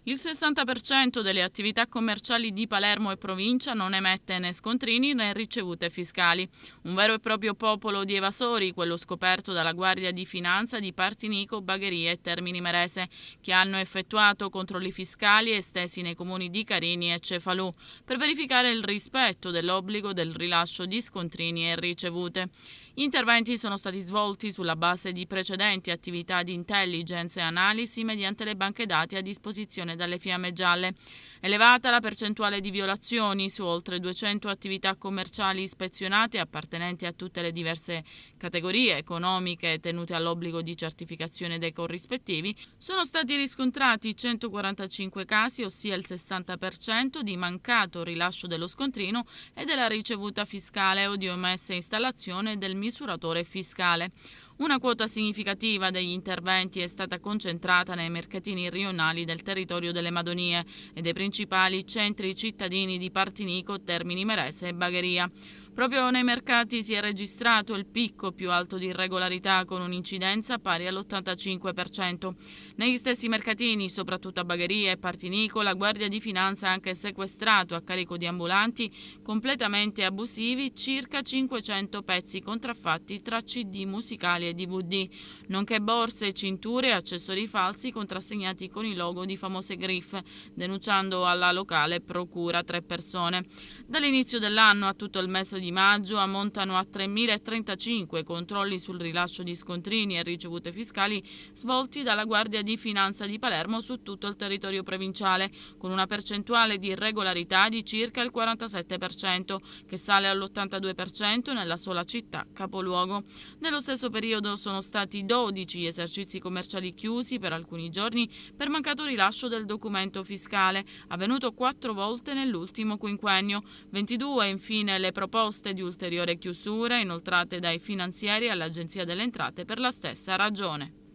Il 60% delle attività commerciali di Palermo e provincia non emette né scontrini né ricevute fiscali. Un vero e proprio popolo di evasori, quello scoperto dalla Guardia di Finanza di Partinico, Bagheria e Termini Imerese, che hanno effettuato controlli fiscali estesi nei comuni di Carini e Cefalù per verificare il rispetto dell'obbligo del rilascio di scontrini e ricevute. Gli interventi sono stati svolti sulla base di precedenti attività di intelligence e analisi mediante le banche dati a disposizione dalle Fiamme Gialle. Elevata la percentuale di violazioni su oltre 200 attività commerciali ispezionate appartenenti a tutte le diverse categorie economiche tenute all'obbligo di certificazione dei corrispettivi, sono stati riscontrati 145 casi, ossia il 60% di mancato rilascio dello scontrino e della ricevuta fiscale o di omessa installazione del misuratore fiscale. Una quota significativa degli interventi è stata concentrata nei mercatini rionali del territorio delle Madonie e dei principali centri cittadini di Partinico, Termini Imerese e Bagheria. Proprio nei mercati si è registrato il picco più alto di irregolarità, con un'incidenza pari all'85%. Negli stessi mercatini, soprattutto a Bagheria e Partinico, la Guardia di Finanza ha anche sequestrato a carico di ambulanti completamente abusivi circa 500 pezzi contraffatti tra CD musicali e DVD, nonché borse, cinture e accessori falsi contrassegnati con il logo di famose griffe, denunciando alla locale procura 3 persone. Dall'inizio dell'anno a tutto il mese di maggio ammontano a 3.035 controlli sul rilascio di scontrini e ricevute fiscali svolti dalla Guardia di Finanza di Palermo su tutto il territorio provinciale, con una percentuale di irregolarità di circa il 47%, che sale all'82% nella sola città capoluogo. Nello stesso periodo sono stati 12 esercizi commerciali chiusi per alcuni giorni per mancato rilascio del documento fiscale, avvenuto 4 volte nell'ultimo quinquennio. 22 infine le proposte di ulteriore chiusura inoltrate dai finanzieri all'Agenzia delle Entrate per la stessa ragione.